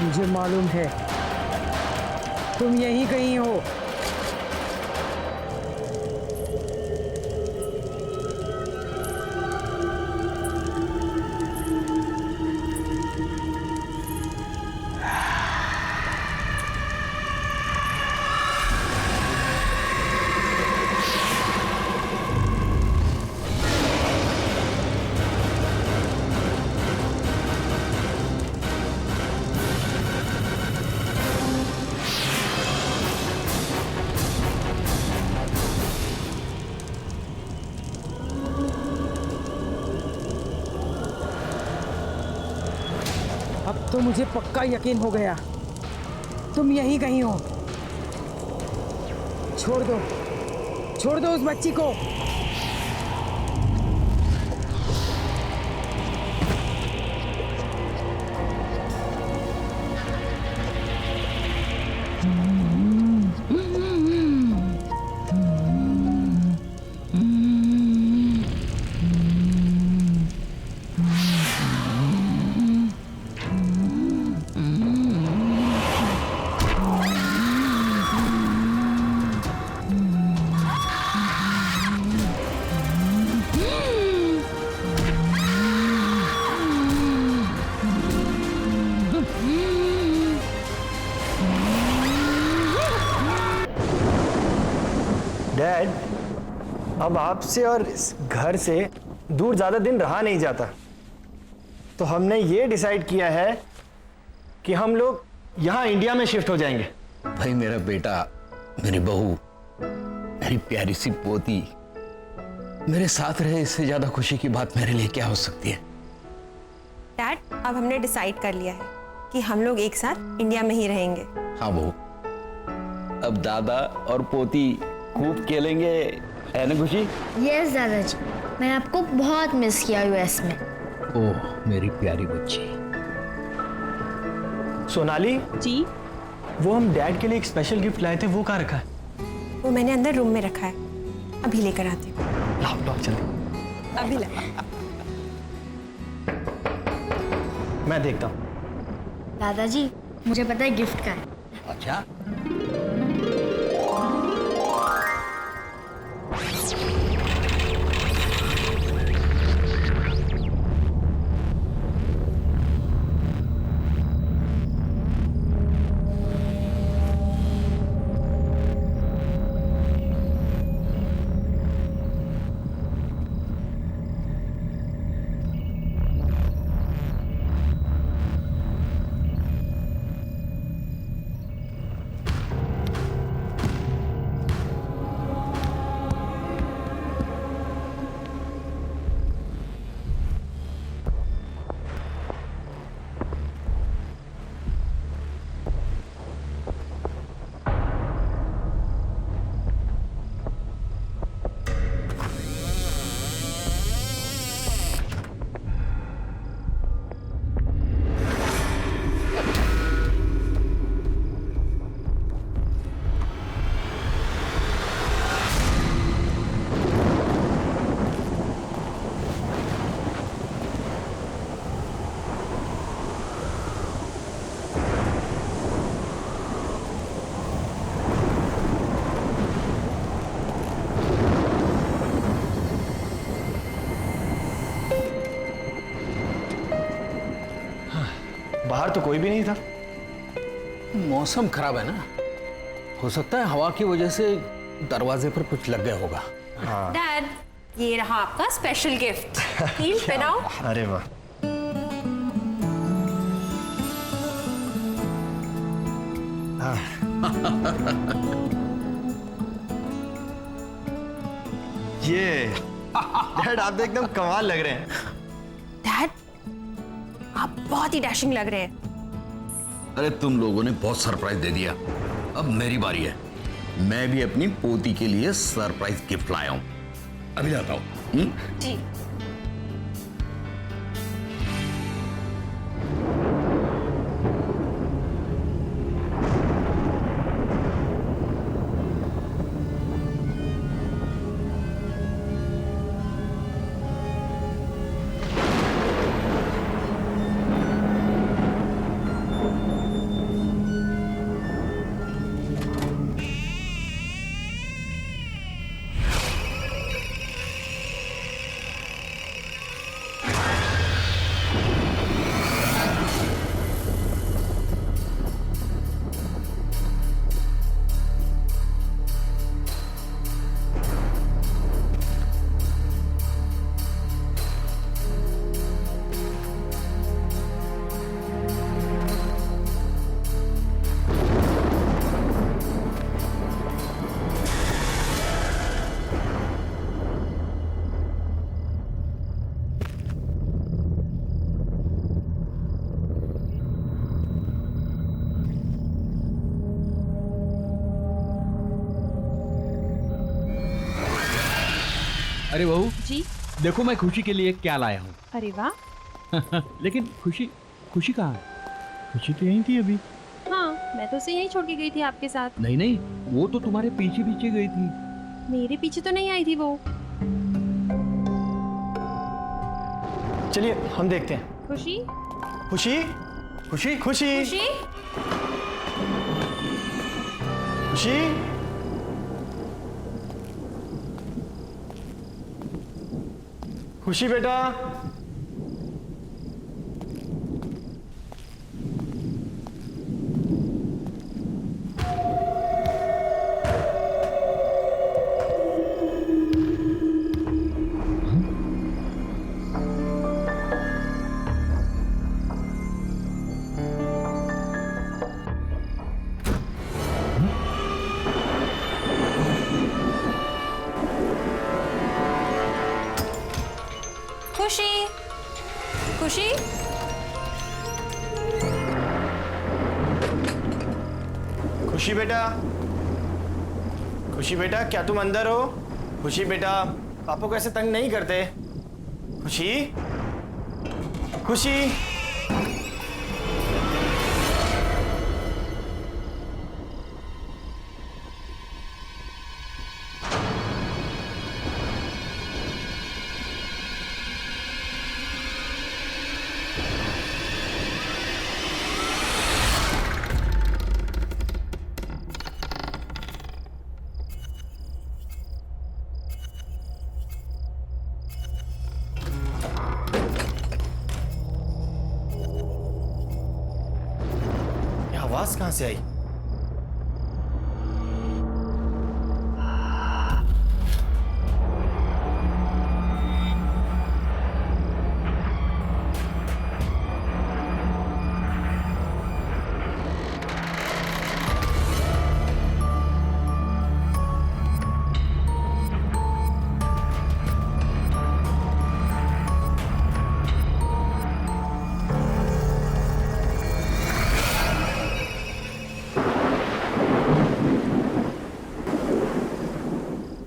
मुझे मालूम है तुम यहीं कहीं हो। अब तो मुझे पक्का यकीन हो गया तुम यहीं कहीं हो। छोड़ दो उस बच्ची को। डैड, अब आपसे और इस घर से दूर ज्यादा दिन रहा नहीं जाता, तो हमने ये डिसाइड किया है कि हम लोग यहाँ इंडिया में शिफ्ट हो जाएंगे। भाई मेरा बेटा, मेरी बहू, मेरी प्यारी सी पोती मेरे साथ रहे, इससे ज्यादा खुशी की बात मेरे लिए क्या हो सकती है। डैड, अब हमने डिसाइड कर लिया है कि हम लोग एक साथ इंडिया में ही रहेंगे। हाँ बहू, अब दादा और पोती खूब खेलेंगे, है ना खुशी? यस दादाजी, मैंने आपको बहुत मिस किया यूएस में। ओह मेरी प्यारी बच्ची। सोनाली जी, वो हम डैड के लिए एक स्पेशल गिफ्ट लाए थे, वो कहाँ रखा है? वो मैंने अंदर रूम में रखा है, अभी लेकर आती हूँ। लाओ जल्दी। अभी ला। मैं देखता हूँ। दादाजी, मुझे पता है गिफ्ट का है। अच्छा, बाहर तो कोई भी नहीं था। मौसम खराब है ना, हो सकता है हवा की वजह से दरवाजे पर कुछ लग गया होगा। डैड, ये रहा आपका स्पेशल गिफ्ट। हील पहनाओ। अरे वाह, ये डैड आप तो एकदम कमाल लग रहे हैं। डैड, आप बहुत ही डैशिंग लग रहे हैं। अरे तुम लोगों ने बहुत सरप्राइज दे दिया, अब मेरी बारी है। मैं भी अपनी पोती के लिए सरप्राइज गिफ्ट लाया हूं, अभी लाता हूं। जी। अरे बहू जी। देखो मैं खुशी के लिए क्या लाया हूँ। अरे वाह। लेकिन खुशी खुशी कहाँ है? खुशी तो यहीं थी अभी। हाँ, मैं तो उसे यहीं छोड़ के गई थी आपके साथ। नहीं नहीं, वो तो तुम्हारे पीछे पीछे गई थी। मेरे पीछे तो नहीं आई थी वो। चलिए हम देखते हैं। खुशी, खुशी खुशी खुशी खुशी, खुशी खुशी बेटा। खुशी, खुशी, खुशी बेटा, खुशी बेटा, क्या तुम अंदर हो? खुशी बेटा, पापा को ऐसे तंग नहीं करते। खुशी खुशी आवाज कहां से आई?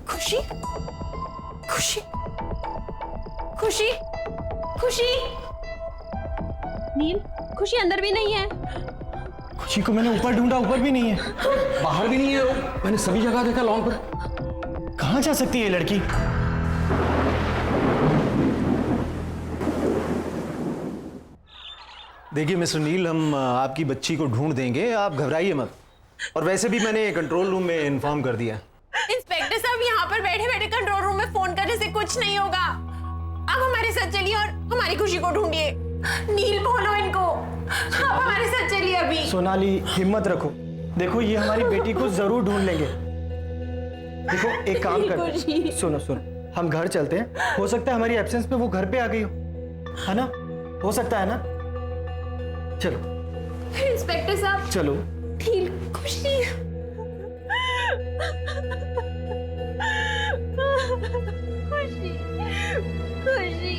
खुशी, खुशी, खुशी, खुशी। नील, खुशी अंदर भी नहीं है। खुशी को मैंने ऊपर ढूंढा, ऊपर भी नहीं है। बाहर भी नहीं है वो। मैंने सभी जगह देखा लॉन पर। कहां जा सकती है ये लड़की? देखिए मिस्टर नील, हम आपकी बच्ची को ढूंढ देंगे, आप घबराइए मत। और वैसे भी मैंने कंट्रोल रूम में इन्फॉर्म कर दिया। इंस्पेक्टर साहब, यहाँ पर बैठे बैठे कंट्रोल रूम में फोन करने से कुछ नहीं होगा। आप हमारे साथ चलिए और हमारी खुशी को ढूंढिए। नील, बोलो इनको, आप हमारे साथ चलिए अभी। सोनाली, हिम्मत रखो। देखो ये हमारी बेटी को जरूर ढूंढ लेंगे। देखो एक काम करते हैं, सुनो सुनो, हम घर चलते हैं। हो सकता है हमारी एब्सेंस में वो घर पे आ गई हो, है ना? हो सकता है ना? चलो इंस्पेक्टर साहब, चलो। नील, खुशी। खुशी, खुशी।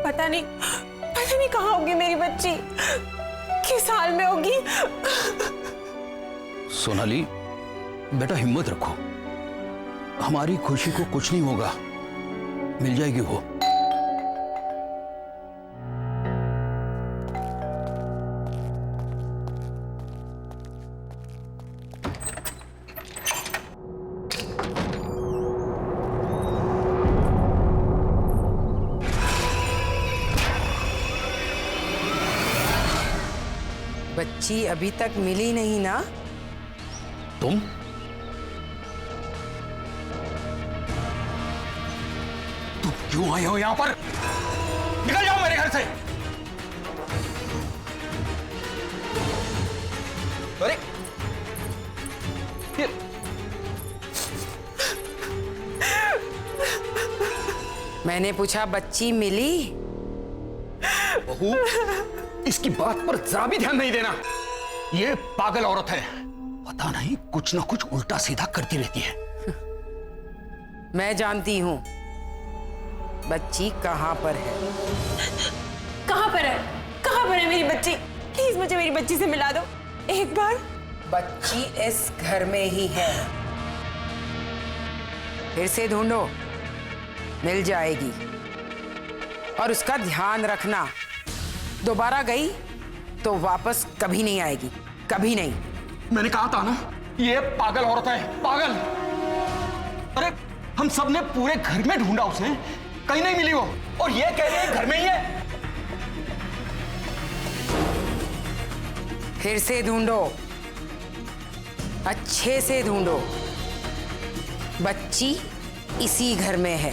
पता नहीं कहाँ होगी मेरी बच्ची, किस हाल में होगी। सोनाली बेटा, हिम्मत रखो, हमारी खुशी को कुछ नहीं होगा, मिल जाएगी वो। बच्ची अभी तक मिली नहीं ना? तुम क्यों आए हो यहाँ पर? निकल जाओ मेरे घर से। अरे मैंने पूछा बच्ची मिली? बहू, इसकी बात पर जरा भी ध्यान नहीं देना। ये पागल औरत है, पता नहीं कुछ ना कुछ उल्टा सीधा करती रहती है। मैं जानती हूँ, बच्ची कहाँ पर है? कहाँ पर है? कहाँ पर है मेरी बच्ची? प्लीज मुझे मेरी बच्ची से मिला दो एक बार। बच्ची इस घर में ही है। फिर से ढूंढो, मिल जाएगी। और उसका ध्यान रखना, दोबारा गई तो वापस कभी नहीं आएगी, कभी नहीं। मैंने कहा था ना, ये पागल औरत है, पागल। अरे हम सब ने पूरे घर में ढूंढा उसे, कहीं नहीं मिली वो, और ये कह रही है घर में ही है। फिर से ढूंढो, अच्छे से ढूंढो। बच्ची इसी घर में है।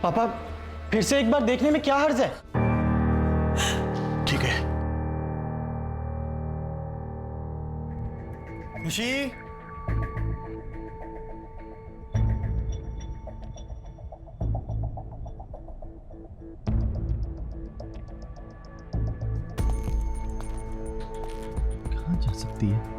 पापा फिर से एक बार देखने में क्या हर्ज है? ठीक है। खुशी, कहाँ जा सकती है?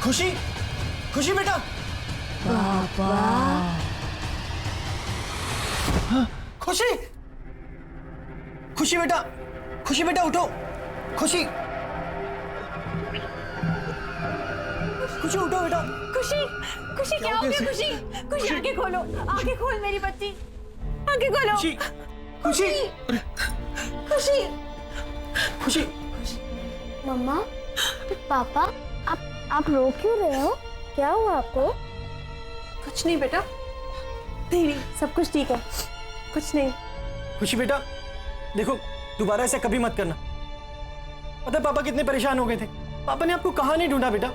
खुशी, खुशी बेटा। पापा। खुशी, खुशी बेटा, खुशी बेटा उठो। खुशी, खुशी उठो बेटा। खुशी, खुशी क्या हो गया? खुशी, खुशी आंखें खोलो, आंखें खोल मेरी बच्ची, आंखें खोलो। खुशी, खुशी, खुशी, खुशी। मम्मा, पापा, आप रो क्यों रहे हो? क्या हुआ आपको? कुछ नहीं बेटा, नहीं नहीं, सब कुछ ठीक है, कुछ नहीं। खुशी बेटा, देखो दोबारा ऐसा कभी मत करना। पता है पापा कितने परेशान हो गए थे। पापा ने आपको कहाँ नहीं ढूंढा बेटा।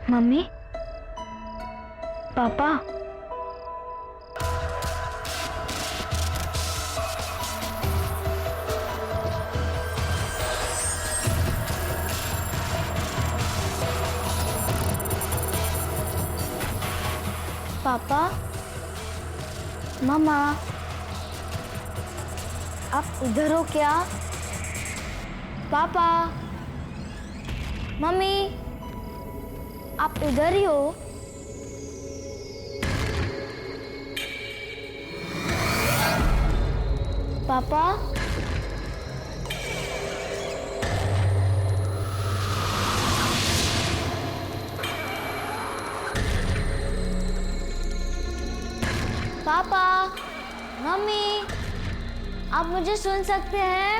मम्मी, पापा, पापा, मम्मा, आप इधर हो क्या? पापा, मम्मी, आप इधर ही हो? पापा, पापा, मम्मी, आप मुझे सुन सकते हैं?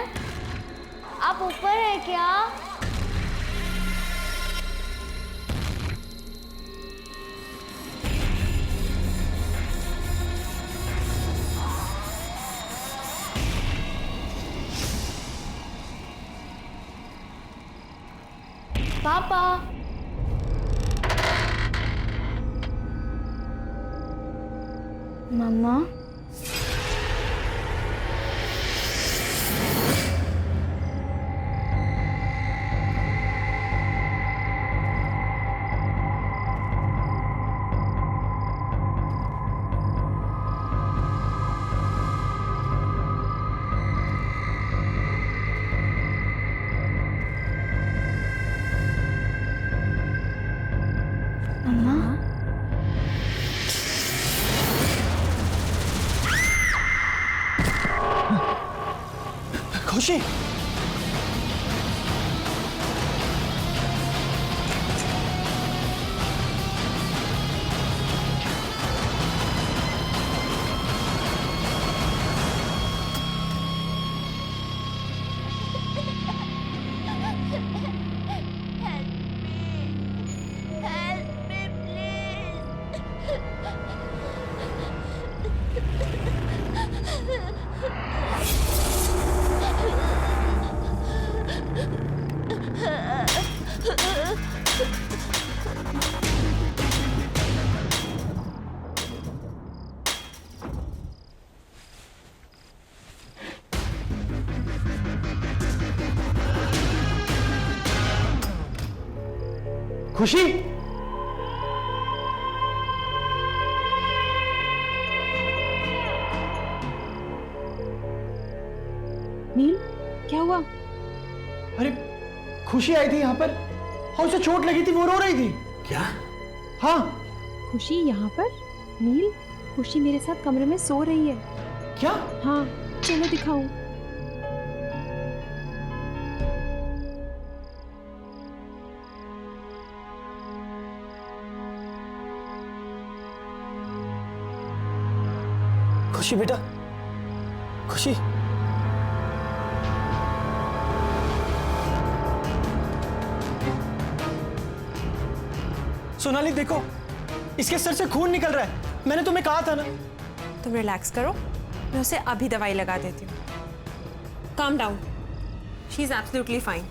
आप ऊपर हैं क्या? पापा, मम्मा, खुशी, खुशी, नील, क्या हुआ? अरे खुशी आई थी यहाँ पर और उसे चोट लगी थी, वो रो रही थी। क्या? हाँ। खुशी यहाँ पर? नील, खुशी मेरे साथ कमरे में सो रही है। क्या? हाँ, चलो दिखाऊं। खुशी बेटा, खुशी, सोनाली देखो, इसके सर से खून निकल रहा है। मैंने तुम्हें कहा था ना। तुम रिलैक्स करो, मैं उसे अभी दवाई लगा देती हूँ। Calm down, she is absolutely fine.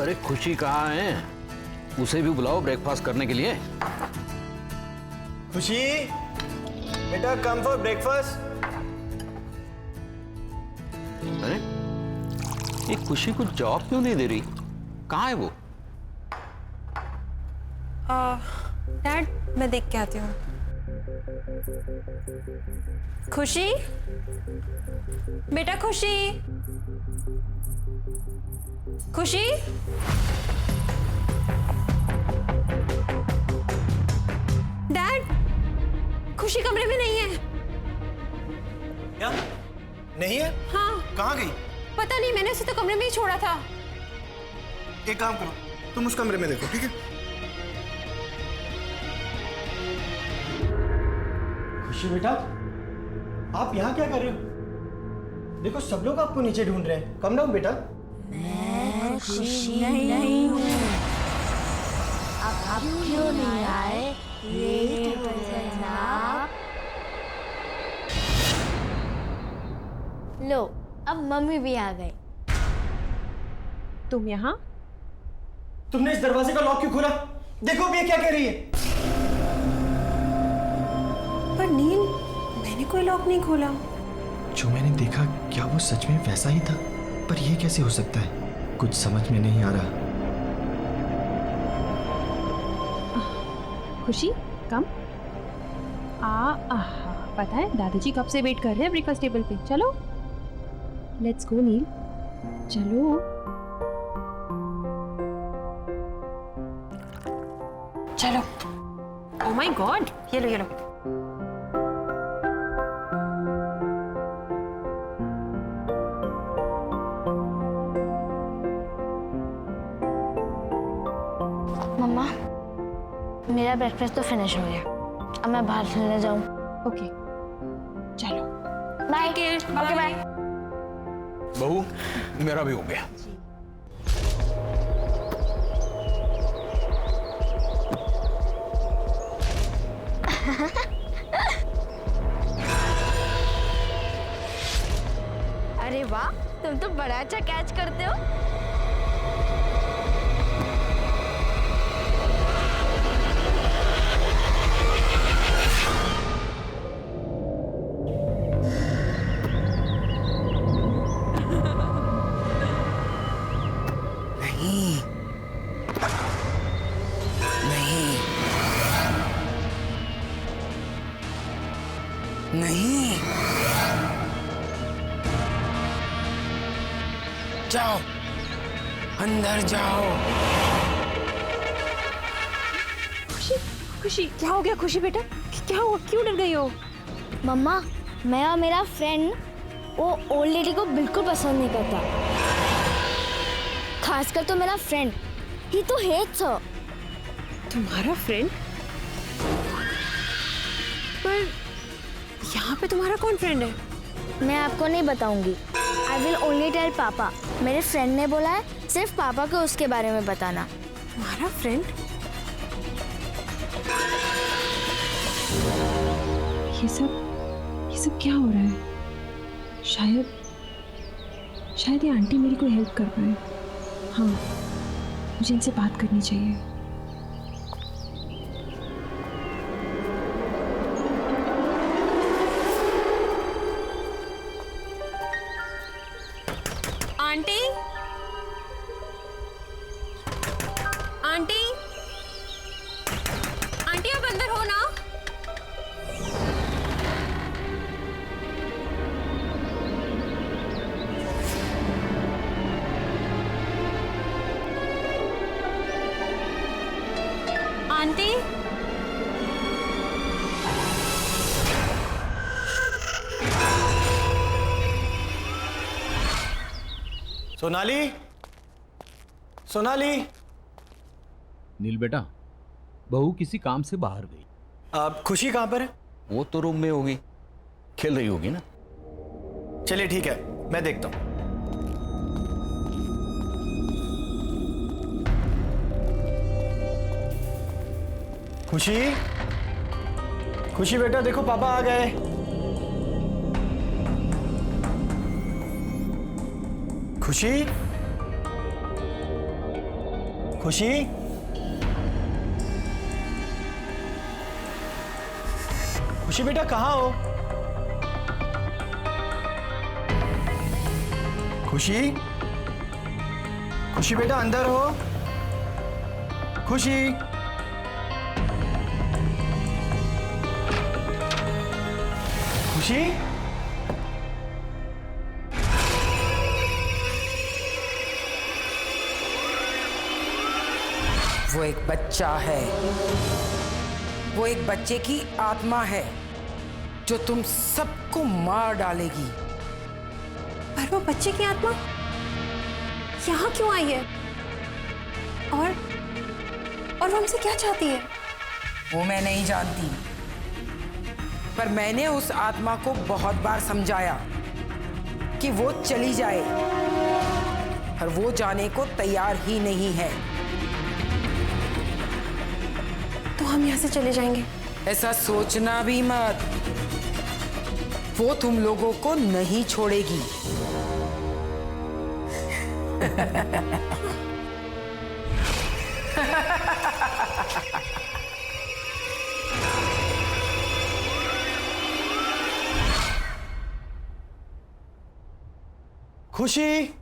अरे खुशी कहाँ है? उसे भी बुलाओ ब्रेकफास्ट करने के लिए। खुशी बेटा, कम फॉर ब्रेकफास्ट। अरे ये खुशी को जॉब क्यों नहीं दे रही? कहाँ है वो? डैड, मैं देख के आती हूँ। खुशी, बेटा खुशी, खुशी, डैड, खुशी कमरे में नहीं है। क्या? नहीं है? हाँ। कहाँ गई? पता नहीं, मैंने उसे तो कमरे में ही छोड़ा था। एक काम करो, तुम उस कमरे में देखो, ठीक है? खुशी बेटा, आप यहाँ क्या कर रहे हो? देखो सब लोग आपको नीचे ढूंढ रहे हैं। कम डाउन बेटा। मैं खुशी नहीं हूँ। अब आप क्यों नहीं आए? लेट हो गए ना आप। लो, अब मम्मी भी आ गई। तुम यहाँ? तुमने इस दरवाजे का लॉक क्यों खोला? देखो अब ये क्या कह रही है। पर नील, मैंने कोई लॉक नहीं खोला। जो मैंने देखा, क्या वो सच में वैसा ही था? पर ये कैसे हो सकता है? कुछ समझ में नहीं आ रहा। खुशी, कम। पता है दादाजी कब से वेट कर रहे हैं ब्रेकफास्ट टेबल पे। चलो, लेट्स गो नील, चलो। चलो। ओह माय गॉड, ये लो ये लो। मम्मा, मेरा ब्रेकफास्ट तो फिनिश हो गया। अब मैं बाहर खेलने जाऊं। ओके, चलो। बाय। Okay bye. बहू, मेरा भी हो गया। अरे वाह, तुम तो बड़ा अच्छा कैच करते हो। नहीं, जाओ, अंदर जाओ। खुशी, खुशी, क्या हो गया खुशी बेटा? क्या हुआ, क्यों डर गई हो? मम्मा, मैं और मेरा फ्रेंड वो ओल्ड लेडी को बिल्कुल पसंद नहीं करता, खासकर तो मेरा फ्रेंड, ही तो हेट्स हर। तुम्हारा फ्रेंड? पर यहाँ पे तुम्हारा कौन फ्रेंड है? मैं आपको नहीं बताऊंगी। आई विल ओनली टेल पापा। मेरे फ्रेंड ने बोला है सिर्फ पापा को उसके बारे में बताना। तुम्हारा फ्रेंड? ये सब क्या हो रहा है? शायद ये आंटी मेरी कोई हेल्प कर पाए। हाँ, मुझे इनसे बात करनी चाहिए। आंटी, आंटी, आंटी आप अंदर हो ना? आंटी, सोनाली, सोनाली। नील बेटा, बहू किसी काम से बाहर गई। आप खुशी कहाँ पर है? वो तो रूम में होगी, खेल रही होगी ना। चलिए ठीक है, मैं देखता हूँ। खुशी, खुशी बेटा देखो पापा आ गए। खुशी, खुशी, खुशी बेटा कहाँ हो? खुशी, खुशी बेटा अंदर हो? खुशी, खुशी, वो एक बच्चा है, वो एक बच्चे की आत्मा है जो तुम सबको मार डालेगी। पर वो बच्चे की आत्मा यहाँ क्यों आई है? और वो हमसे क्या चाहती है? वो मैं नहीं जानती, पर मैंने उस आत्मा को बहुत बार समझाया कि वो चली जाए, और वो जाने को तैयार ही नहीं है। तो हम यहाँ से चले जाएंगे? ऐसा सोचना भी मत, वो तुम लोगों को नहीं छोड़ेगी। खुशी,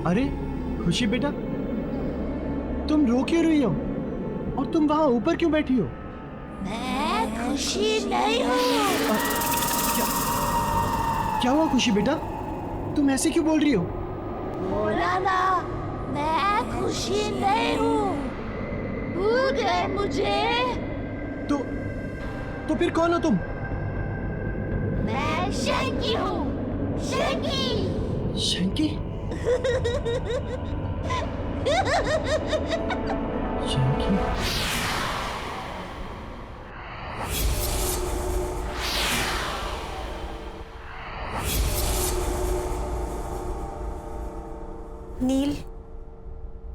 अरे खुशी बेटा, तुम रो क्यों रही हो? और तुम वहां ऊपर क्यों बैठी हो? मैं खुशी नहीं हूँ। क्या हुआ खुशी बेटा, तुम ऐसे क्यों बोल रही हो? बोला ना, मैं खुशी नहीं हूँ। भूल गए मुझे? तो फिर कौन हो तुम? मैं शंकी हूँ, शंकी। शंकी? शंकी? नील,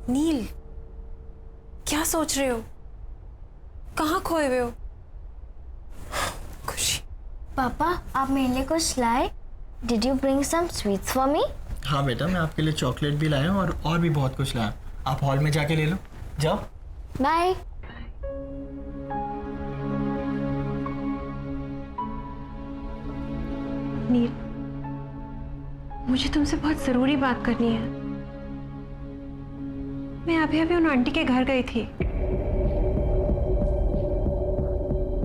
नील, क्या सोच रहे हो? कहाँ खोए हुए हो? खुशी। पापा, आप मेरे लिए कुछ लाए? Did you bring some sweets for me? हाँ बेटा, मैं आपके लिए चॉकलेट भी लाया हूँ और भी बहुत कुछ लाया। आप हॉल में जाके ले लो, जाओ। बाय। नील, मुझे तुमसे बहुत जरूरी बात करनी है। मैं अभी अभी उन आंटी के घर गई थी।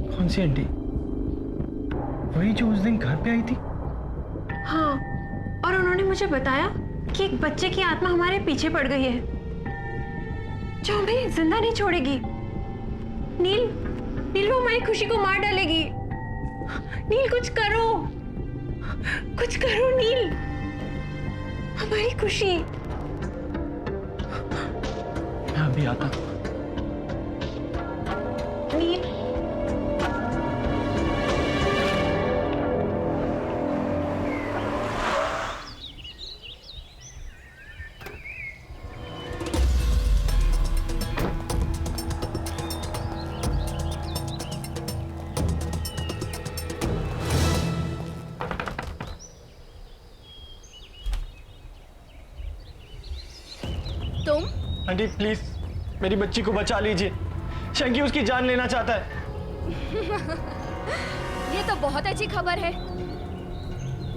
कौन सी आंटी? वही जो उस दिन घर पे आई थी? हाँ, और उन्होंने मुझे बताया कि एक बच्चे की आत्मा हमारे पीछे पड़ गई है जो हमें जिंदा नहीं छोड़ेगी। नील, नील वो हमारी खुशी को मार डालेगी। नील कुछ करो, कुछ करो नील, हमारी खुशी। मैं अभी आता हूं। नील, तुम? आंटी प्लीज मेरी बच्ची को बचा लीजिए। शंकी उसकी जान लेना चाहता है। ये तो बहुत अच्छी खबर है।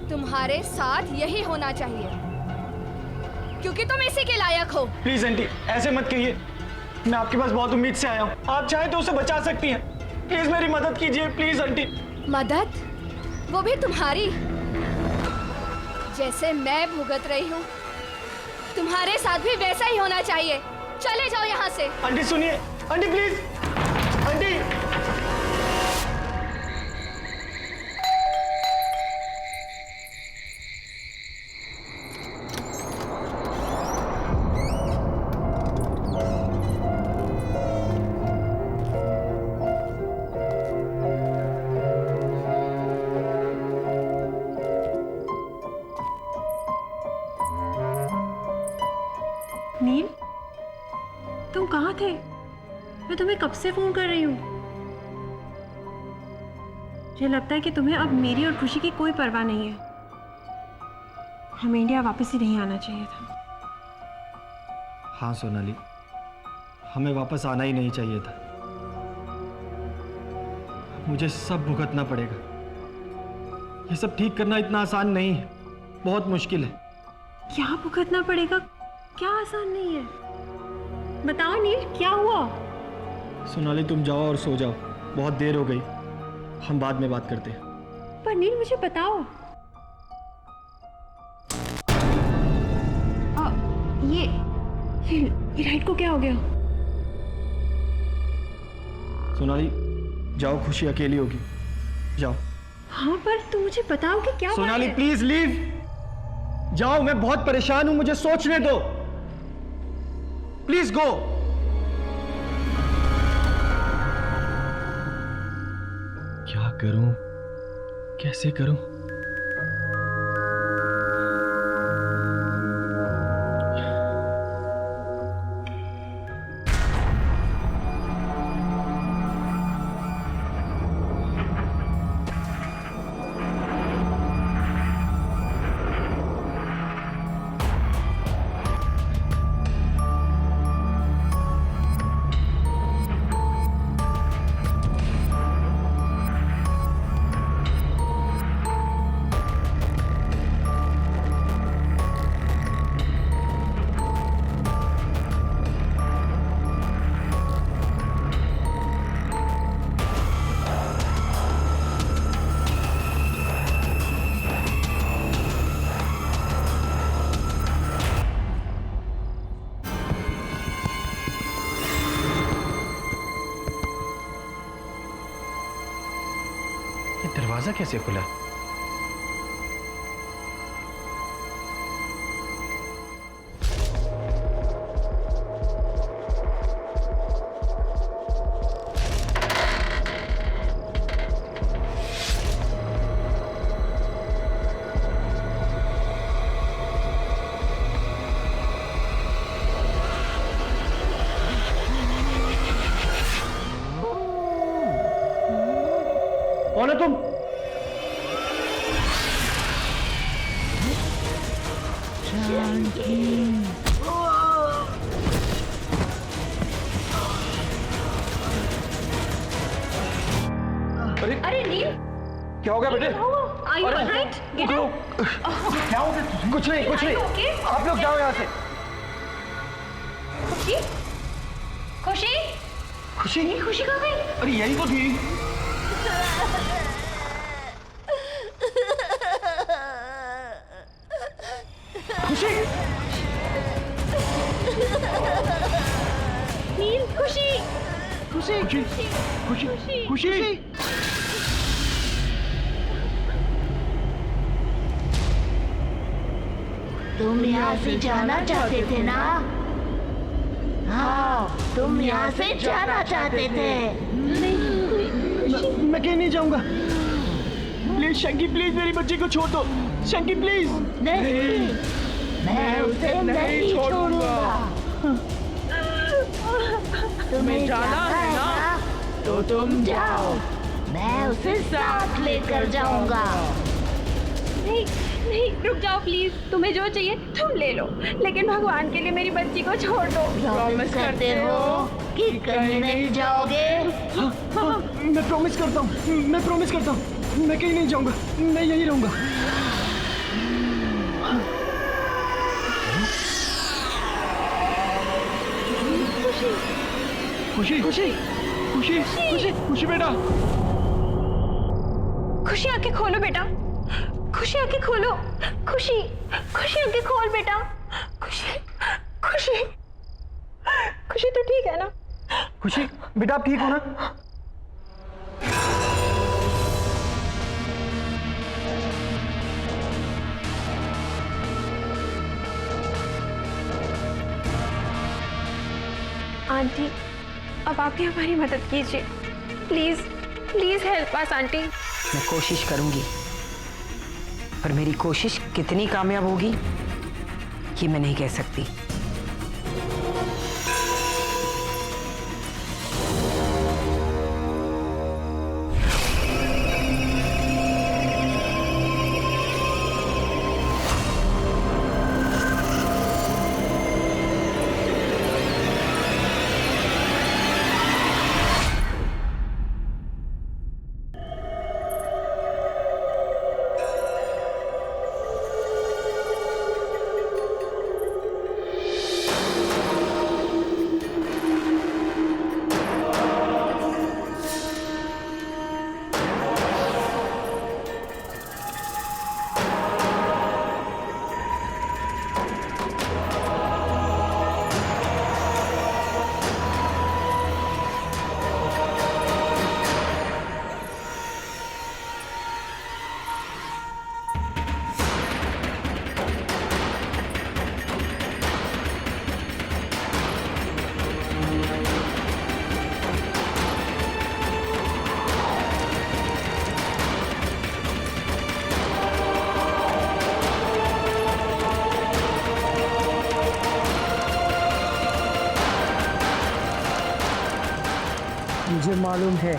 तुम्हारे साथ यही होना चाहिए क्योंकि तुम इसी के लायक हो। प्लीज आंटी ऐसे मत कहिए, मैं आपके पास बहुत उम्मीद से आया हूँ। आप चाहें तो उसे बचा सकती हैं। प्लीज मेरी मदद कीजिए प्लीज आंटी। मदद? वो भी तुम्हारी? जैसे मैं भुगत रही हूँ तुम्हारे साथ भी वैसा ही होना चाहिए। चले जाओ यहाँ से। आंटी सुनिए, आंटी प्लीज, आंटी। नील, तुम कहाँ थे? मैं तुम्हें कब से फोन कर रही हूँ। मुझे लगता है कि तुम्हें अब मेरी और खुशी की कोई परवाह नहीं है। हमें इंडिया वापस ही नहीं आना चाहिए था। हाँ सोनाली, हमें वापस आना ही नहीं चाहिए था। मुझे सब भुगतना पड़ेगा। ये सब ठीक करना इतना आसान नहीं है, बहुत मुश्किल है। क्या भुगतना पड़ेगा? क्या आसान नहीं है? बताओ नील, क्या हुआ? सोनाली तुम जाओ और सो जाओ, बहुत देर हो गई। हम बाद में बात करते हैं। पर नील मुझे बताओ। ये लाइट को क्या हो गया? सोनाली जाओ, खुशी अकेली होगी, जाओ। हाँ पर तुम मुझे बताओ कि क्या सोनाली बात है? प्लीज लीव, जाओ। मैं बहुत परेशान हूं, मुझे सोचने दो। Please go. क्या करूं, कैसे करूं? दरवाजा कैसे खुला? कौन है तुम? अरे नील, क्या हो गया बेटे? Are you alright? Get up. क्या हो गया? कुछ नहीं, कुछ Are you नहीं। okay? आप लोग जाओ यहाँ से। खुशी? खुशी? खुशी? खुशी कहाँ गई? अरे यही तो थी। खुशी? नील, खुशी? खुशी? खुशी? खुशी? तुम यहाँ से जाना चाहते थे ना? हाँ, तुम यहाँ से जाना चाहते थे। मैं कहीं नहीं जाऊंगा। प्लीज शंकी, प्लीज मेरी बच्ची को छोड़ दो। शंकी प्लीज। नहीं, मैं उसे नहीं छोड़ूंगा। तुम्हें जाना है ना? तो तुम जाओ, मैं उसे साथ लेकर जाऊंगा। नहीं, नहीं, रुक जाओ प्लीज। तुम्हें जो चाहिए तुम ले लो, लेकिन भगवान के लिए मेरी बच्ची को छोड़ दो। प्रॉमिस करते हो कि कहीं नहीं जाओगे? मैं प्रॉमिस करता हूँ, मैं प्रॉमिस करता हूँ, मैं कहीं नहीं जाऊंगा, मैं यहीं रहूंगा। खुशी, खुशी, खुशी, खुशी, खुशी बेटा। खुशी आंखें खोलो बेटा, खुशी आंखें खोलो। खुशी, खुशी आंखें खोल बेटा। खुशी, खुशी, खुशी तो ठीक है ना? खुशी बेटा, आप ठीक हो ना? आंटी, अब आप ही हमारी मदद कीजिए, please, please help us aunty. मैं कोशिश करूंगी, पर मेरी कोशिश कितनी कामयाब होगी ये मैं नहीं कह सकती। मुझे मालूम है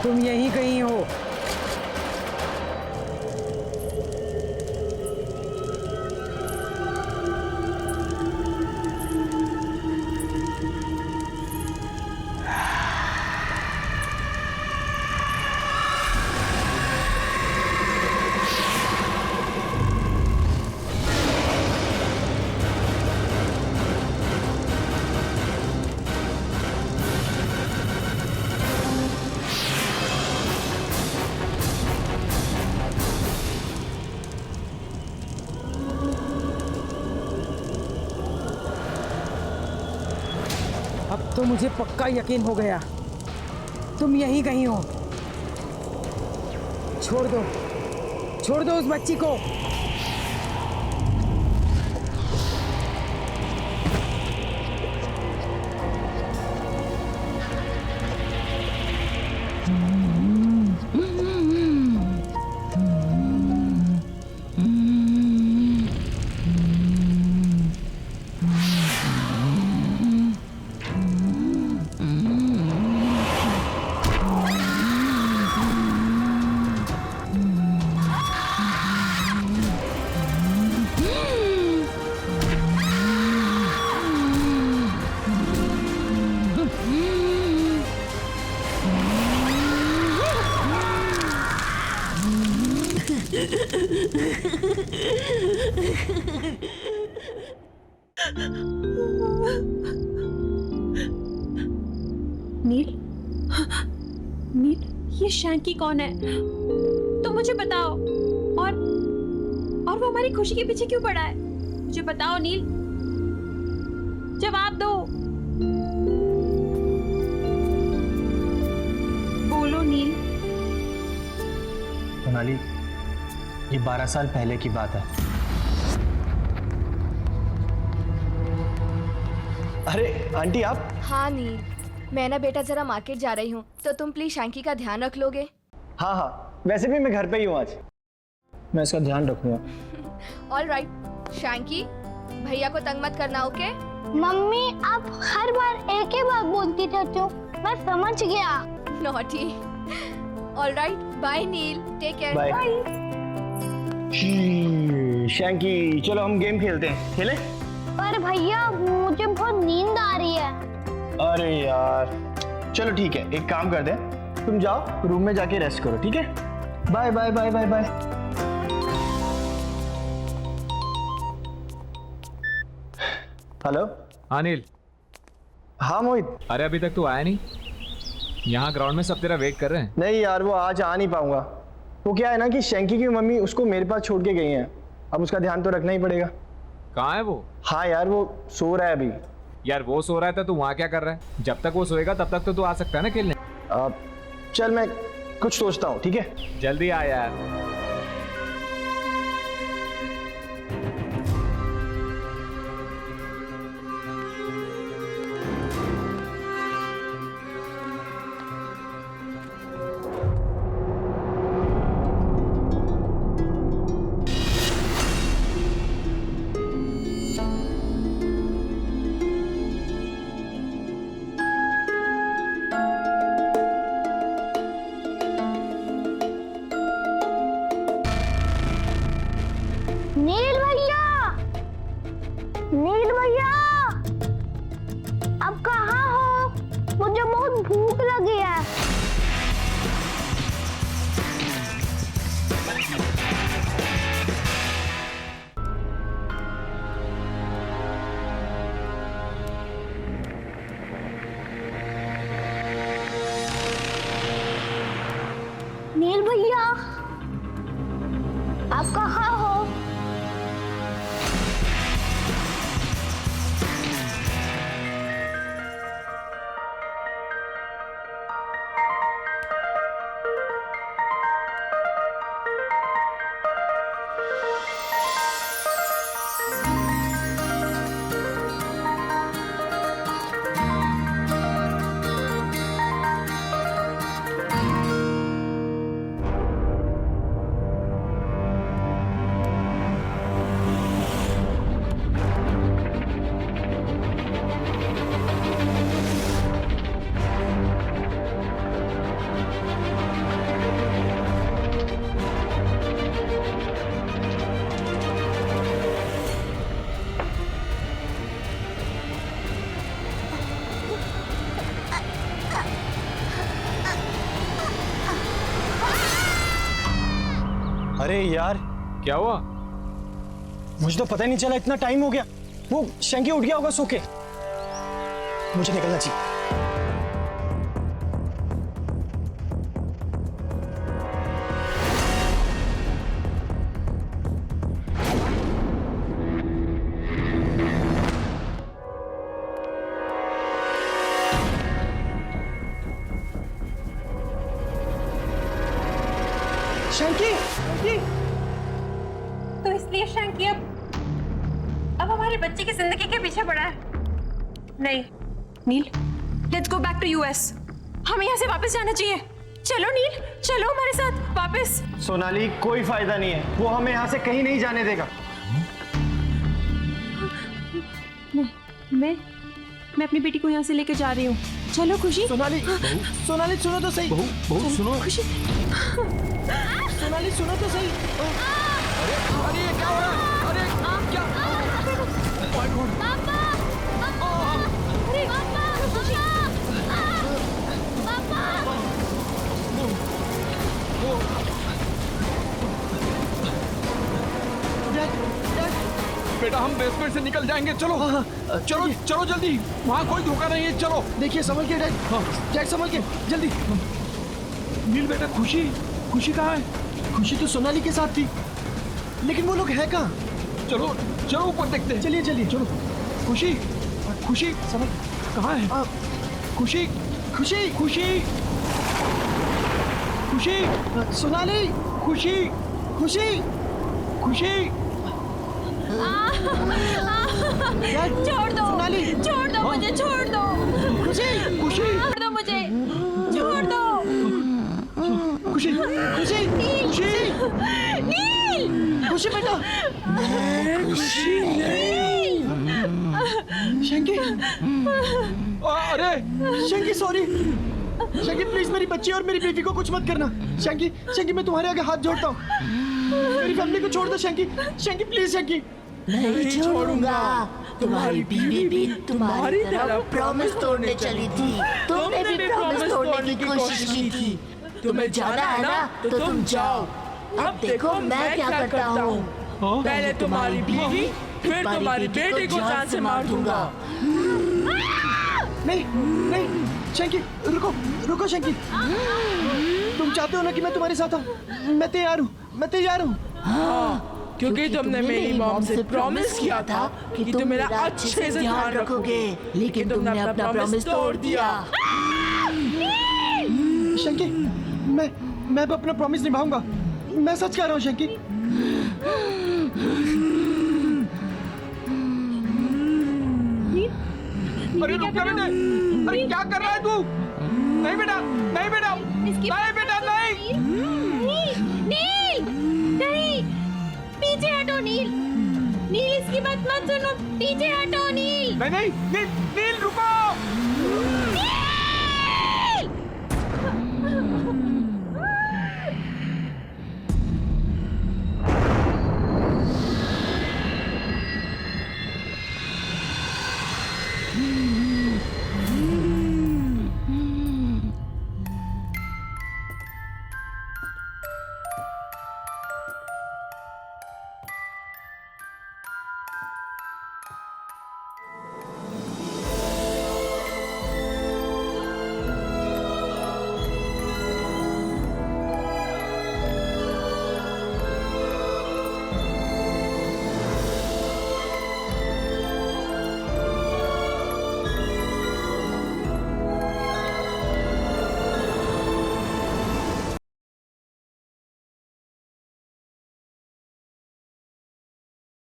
तुम यहीं कहीं हो। अब तो मुझे पक्का यकीन हो गया तुम यहीं कहीं हो। छोड़ दो, छोड़ दो उस बच्ची को। नील, नील, ये शैंकी कौन है? तुम मुझे बताओ। और वो हमारी खुशी के पीछे क्यों पड़ा है? मुझे बताओ नील, जवाब दो। बोलो नील। सोनाली, ये 12 साल पहले की बात है। अरे आंटी आप? हाँ नील, मैं ना बेटा जरा मार्केट जा रही हूँ, तो तुम प्लीज शैंकी का ध्यान रख लोगे? हाँ हाँ, वैसे भी मैं घर पे ही हूँ आज, मैं इसका ध्यान रखूंगा। ऑल राइट शैंकी, भैया को तंग मत करना, ओके? मम्मी आप हर बार एक ही बात बोलती रहती हो, मैं समझ गया। नॉटी। ऑल राइट, बाय नील, टेक केयर। बाय। शैंकी चलो हम गेम खेलते हैं, खेले? पर भैया मुझे बहुत नींद आ रही है। अरे यार चलो ठीक है, एक काम कर दे, तुम जाओ रूम में जाके रेस्ट करो, ठीक है? Bye bye bye bye bye. Hello. हाँ नील। हाँ मोहित। अरे अभी तक तू आया नहीं? यहाँ ग्राउंड में सब तेरा वेट कर रहे हैं। नहीं यार, वो आज आ नहीं पाऊंगा। वो क्या है ना कि शैंकी की मम्मी उसको मेरे पास छोड़ के गई हैं, अब उसका ध्यान तो रखना ही पड़ेगा। कहाँ है वो? हाँ यार वो सो रहा है अभी। यार वो सो रहा है तो तू वहाँ क्या कर रहा है? जब तक वो सोएगा तब तक तो तू आ सकता है ना खेलने। चल मैं कुछ सोचता हूँ, ठीक है? जल्दी आ यार। नील भैया, नील भैया, आप कहाँ हो? मुझे बहुत भूख लगी है। नील भैया, आप कहाँ हो? अरे यार क्या हुआ? मुझे तो पता ही नहीं चला, इतना टाइम हो गया। वो शैंकी उठ गया होगा सो के। मुझे निकलना चाहिए। शैंकी, शैंकी। तो इसलिए शैंकी अब हमारे बच्चे की जिंदगी के पीछे पड़ा है। नहीं Neel, let's go back to US. हमें यहाँ से वापस जाना चाहिए। चलो नील, चलो हमारे साथ वापस। सोनाली कोई फायदा नहीं है, वो हमें यहाँ से कहीं नहीं जाने देगा। मैं अपनी बेटी को यहाँ से लेकर जा रही हूँ। चलो खुशी। सोनाली, सोनाली सुनो तो सही। बहू सुनो। खुशी, सोनाली सुनो तो सही। अरे ये क्या हो रहा है? अरे क्या? पापा, अरे पापा, पापा, बेटा, हम बेसमेंट से निकल जाएंगे। चलो चलो चलो जल्दी, वहाँ कोई धोखा नहीं है। चलो देखिए संभल के डैड, डैड संभल के जल्दी। नील बेटा, खुशी कहाँ है? खुशी तो सोनाली के साथ थी, लेकिन वो लोग है कहाँ? चलो चलो ऊपर देखते हैं। चलिए चलिए चलो। खुशी समझ कहाँ है? खुशी सोनाली, खुशी। छोड़ दो, छोड़ दो मुझे, छोड़ दो, छोड़ दो मुझे, छोड़ दो। नील, खुशी बेटा। शंकी, अरे शंकी सॉरी। शंकी प्लीज मेरी बच्ची और मेरी बीवी को कुछ मत करना। शंकी मैं तुम्हारे आगे हाथ जोड़ता हूँ, मेरी फैमिली को छोड़ दो शंकी प्लीज शंकी। नहीं छोड़ूंगा। तुम्हारी बीवी भी तुम्हारी तरह प्रॉमिस तोड़ने चली थी। तुमने भी प्रॉमिस तोड़ने की कोशिश की थी। तुम्हें जाना है ना तो तुम जाओ। अब देखो मैं क्या करता हूँ। पहले तुम्हारी बीवी, फिर तुम्हारी बेटी को जान से मार दूंगा। नहीं शंकी, रुको शंकी। तुम चाहते हो ना कि मैं तुम्हारे साथ आऊँ? मैं तैयार हूँ। हाँ, क्योंकि तुमने मेरी मॉम से प्रॉमिस किया था कि तुम मेरा अच्छे से ध्यान रखोगे, लेकिन तुमने अपना प्रॉमिस तोड़ दिया। शंकी, मैं अब अपना प्रॉमिस निभाऊंगा। मैं सच कह रहा हूँ शंकी। अरे रुक जा बेटे, अरे क्या कर रहा है तू? नहीं बेटा, नहीं पीछे हटो नील, इसकी बात मत सुनो, पीछे हटो नील। नहीं नील रुको।